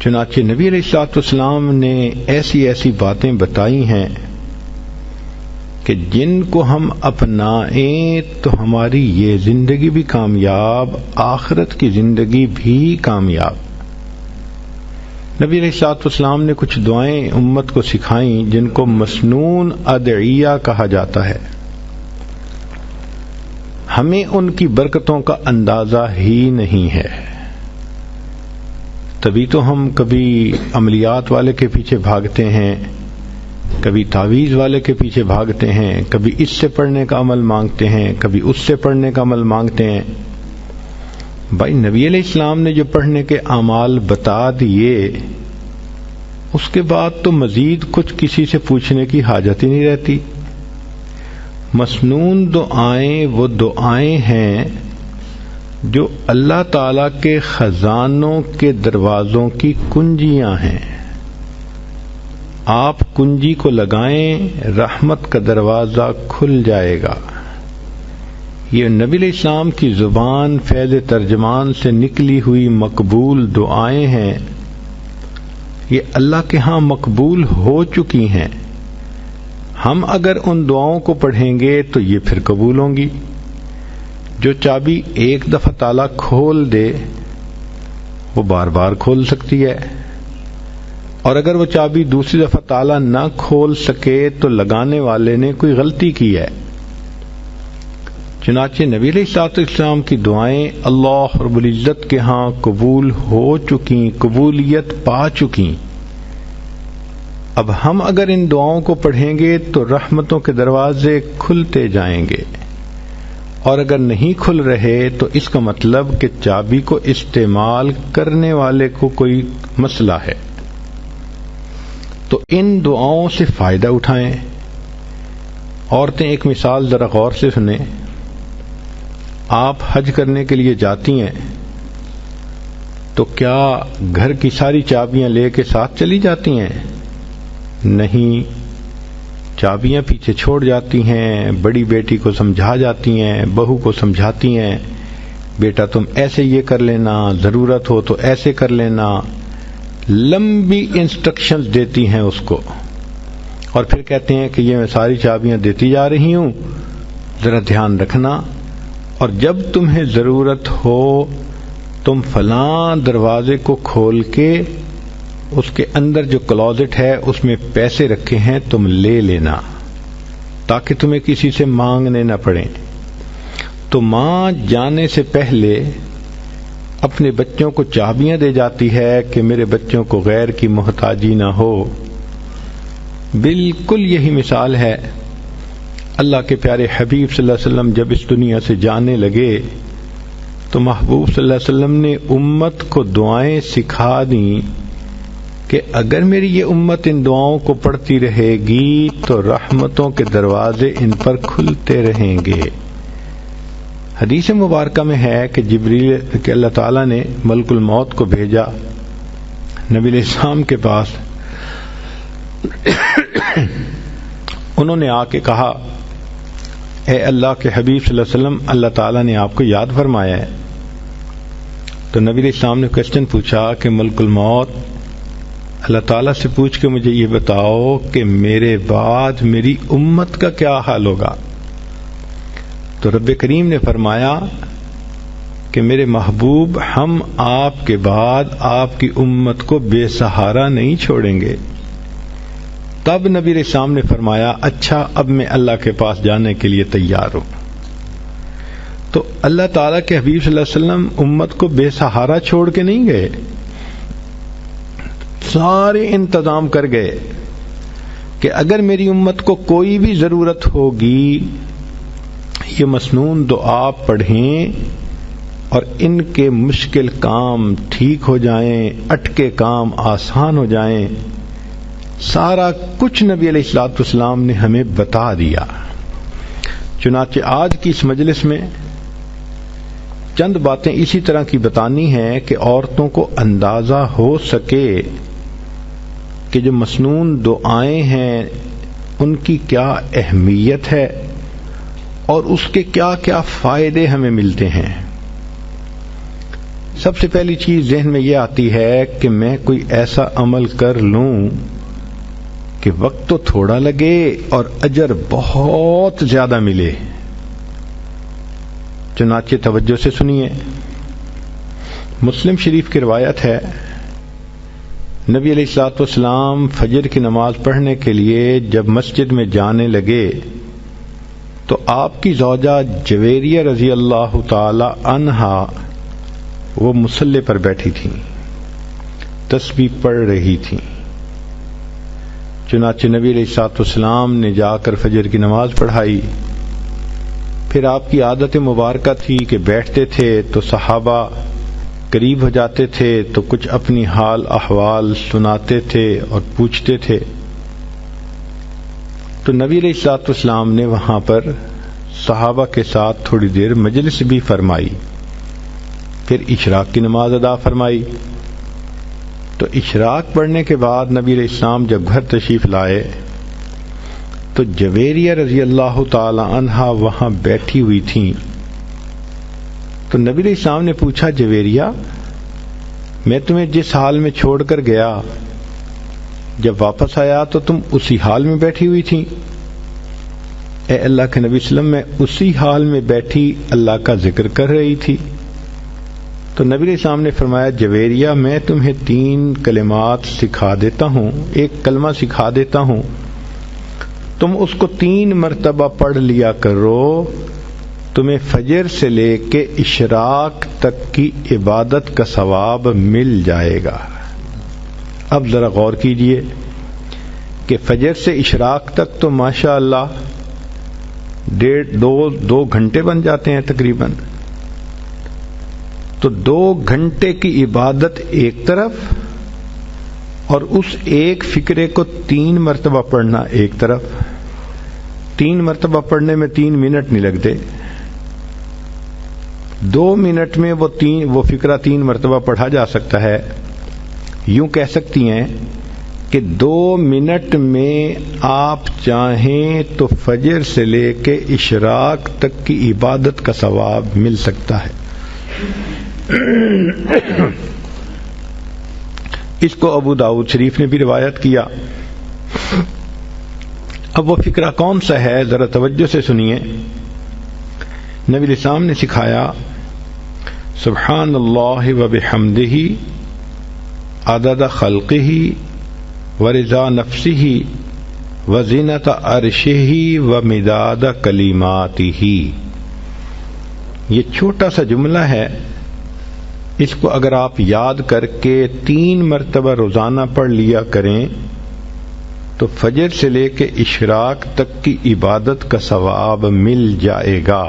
چنانچہ نبی علیہ الصلوۃ والسلام نے ایسی ایسی باتیں بتائی ہیں کہ جن کو ہم اپنائیں تو ہماری یہ زندگی بھی کامیاب، آخرت کی زندگی بھی کامیاب۔ نبی علیہ الصلوۃ والسلام نے کچھ دعائیں امت کو سکھائیں جن کو مسنون ادعیہ کہا جاتا ہے۔ ہمیں ان کی برکتوں کا اندازہ ہی نہیں ہے، تبھی تو ہم کبھی عملیات والے کے پیچھے بھاگتے ہیں، کبھی تعویذ والے کے پیچھے بھاگتے ہیں، کبھی اس سے پڑھنے کا عمل مانگتے ہیں، کبھی اس سے پڑھنے کا عمل مانگتے ہیں۔ بھائی نبی علیہ السلام نے جو پڑھنے کے اعمال بتا دیے، اس کے بعد تو مزید کچھ کسی سے پوچھنے کی حاجت ہی نہیں رہتی۔ مسنون دعائیں وہ دعائیں ہیں جو اللہ تعالی کے خزانوں کے دروازوں کی کنجیاں ہیں۔ آپ کنجی کو لگائیں، رحمت کا دروازہ کھل جائے گا۔ یہ نبی علیہ السلام کی زبان فیض ترجمان سے نکلی ہوئی مقبول دعائیں ہیں، یہ اللہ کے ہاں مقبول ہو چکی ہیں۔ ہم اگر ان دعاؤں کو پڑھیں گے تو یہ پھر قبول ہوں گی۔ جو چابی ایک دفعہ تالا کھول دے وہ بار بار کھول سکتی ہے، اور اگر وہ چابی دوسری دفعہ تالا نہ کھول سکے تو لگانے والے نے کوئی غلطی کی ہے۔ چنانچہ نبی علیہ الصلوۃ والسلام کی دعائیں اللہ رب العزت کے ہاں قبول ہو چکیں، قبولیت پا چکیں۔ اب ہم اگر ان دعاؤں کو پڑھیں گے تو رحمتوں کے دروازے کھلتے جائیں گے، اور اگر نہیں کھل رہے تو اس کا مطلب کہ چابی کو استعمال کرنے والے کو کوئی مسئلہ ہے۔ تو ان دعاؤں سے فائدہ اٹھائیں۔ عورتیں ایک مثال ذرا غور سے سنیں۔ آپ حج کرنے کے لیے جاتی ہیں تو کیا گھر کی ساری چابیاں لے کے ساتھ چلی جاتی ہیں؟ نہیں، چابیاں پیچھے چھوڑ جاتی ہیں، بڑی بیٹی کو سمجھا جاتی ہیں، بہو کو سمجھاتی ہیں، بیٹا تم ایسے یہ کر لینا، ضرورت ہو تو ایسے کر لینا، لمبی انسٹرکشنز دیتی ہیں اس کو، اور پھر کہتے ہیں کہ یہ میں ساری چابیاں دیتی جا رہی ہوں، ذرا دھیان رکھنا، اور جب تمہیں ضرورت ہو تم فلاں دروازے کو کھول کے اس کے اندر جو کلوزٹ ہے اس میں پیسے رکھے ہیں تم لے لینا، تاکہ تمہیں کسی سے مانگنے نہ پڑیں۔ تو ماں جانے سے پہلے اپنے بچوں کو چابیاں دے جاتی ہے کہ میرے بچوں کو غیر کی محتاجی نہ ہو۔ بالکل یہی مثال ہے۔ اللہ کے پیارے حبیب صلی اللہ علیہ وسلم جب اس دنیا سے جانے لگے تو محبوب صلی اللہ علیہ وسلم نے امت کو دعائیں سکھا دیں کہ اگر میری یہ امت ان دعاؤں کو پڑھتی رہے گی تو رحمتوں کے دروازے ان پر کھلتے رہیں گے۔ حدیث مبارکہ میں ہے کہ جبریل کہ اللہ تعالیٰ نے ملک الموت کو بھیجا نبی علیہ السلام کے پاس، انہوں نے آ کے کہا اے اللہ کے حبیب صلی اللہ علیہ وسلم، اللہ تعالیٰ نے آپ کو یاد فرمایا ہے۔ تو نبی علیہ السلام نے کوسچن پوچھا کہ ملک الموت، اللہ تعالیٰ سے پوچھ کے مجھے یہ بتاؤ کہ میرے بعد میری امت کا کیا حال ہوگا؟ تو رب کریم نے فرمایا کہ میرے محبوب، ہم آپ کے بعد آپ کی امت کو بے سہارا نہیں چھوڑیں گے۔ تب نبی علیہ السلام نے فرمایا اچھا اب میں اللہ کے پاس جانے کے لیے تیار ہوں۔ تو اللہ تعالیٰ کے حبیب صلی اللہ علیہ وسلم امت کو بے سہارا چھوڑ کے نہیں گئے، سارے انتظام کر گئے کہ اگر میری امت کو کوئی بھی ضرورت ہوگی یہ مسنون دعا پڑھیں اور ان کے مشکل کام ٹھیک ہو جائیں، اٹکے کام آسان ہو جائیں۔ سارا کچھ نبی علیہ الصلوۃ والسلام نے ہمیں بتا دیا۔ چنانچہ آج کی اس مجلس میں چند باتیں اسی طرح کی بتانی ہیں کہ عورتوں کو اندازہ ہو سکے کہ جو مسنون دعائیں ہیں ان کی کیا اہمیت ہے اور اس کے کیا کیا فائدے ہمیں ملتے ہیں۔ سب سے پہلی چیز ذہن میں یہ آتی ہے کہ میں کوئی ایسا عمل کر لوں کہ وقت تو تھوڑا لگے اور اجر بہت زیادہ ملے. چنانچہ توجہ سے سنیے. مسلم شریف کی روایت ہے، نبی علیہ الصلوۃ والسلام فجر کی نماز پڑھنے کے لیے جب مسجد میں جانے لگے تو آپ کی زوجہ جویریہ رضی اللہ تعالی عنہا وہ مصلی پر بیٹھی تھیں، تسبیح پڑھ رہی تھیں. چنانچہ نبی علیہ الصلوۃ والسلام نے جا کر فجر کی نماز پڑھائی. پھر آپ کی عادت مبارکہ تھی کہ بیٹھتے تھے تو صحابہ قریب ہو جاتے تھے تو کچھ اپنی حال احوال سناتے تھے اور پوچھتے تھے. تو نبی علیہ الصلوۃ والسلام نے وہاں پر صحابہ کے ساتھ تھوڑی دیر مجلس بھی فرمائی. پھر اشراق کی نماز ادا فرمائی. تو اشراق پڑھنے کے بعد نبی علیہ السلام جب گھر تشریف لائے تو جویریہ رضی اللہ تعالی عنہا وہاں بیٹھی ہوئی تھیں. تو نبی علیہ السلام نے پوچھا، جویریہ میں تمہیں جس حال میں چھوڑ کر گیا جب واپس آیا تو تم اسی حال میں بیٹھی ہوئی تھی؟ اے اللہ کے نبی صلی اللہ علیہ وسلم، میں اسی حال میں بیٹھی اللہ کا ذکر کر رہی تھی. تو نبی علیہ السلام نے فرمایا، جویریہ میں تمہیں 3 کلمات سکھا دیتا ہوں، ایک کلمہ سکھا دیتا ہوں، تم اس کو 3 مرتبہ پڑھ لیا کرو، تمہیں فجر سے لے کے اشراق تک کی عبادت کا ثواب مل جائے گا. اب ذرا غور کیجئے کہ فجر سے اشراق تک تو ماشاء اللہ 1.5-2 گھنٹے بن جاتے ہیں تقریباً. تو 2 گھنٹے کی عبادت ایک طرف اور اس ایک فقرے کو 3 مرتبہ پڑھنا ایک طرف. 3 مرتبہ پڑھنے میں 3 منٹ نہیں لگتے. 2 منٹ میں وہ فقرہ 3 مرتبہ پڑھا جا سکتا ہے. یوں کہہ سکتی ہیں کہ 2 منٹ میں آپ چاہیں تو فجر سے لے کے اشراق تک کی عبادت کا ثواب مل سکتا ہے. اس کو ابو داؤد شریف نے بھی روایت کیا. اب وہ فقرہ کون سا ہے ذرا توجہ سے سنیے. نبی علیہ السلام نے سکھایا، سبحان اللہ و بحمدہ عدد خلقہ ورضا نفسہ وزینت عرشہ ومداد کلماتہ. یہ چھوٹا سا جملہ ہے، اس کو اگر آپ یاد کر کے 3 مرتبہ روزانہ پڑھ لیا کریں تو فجر سے لے کے اشراق تک کی عبادت کا ثواب مل جائے گا.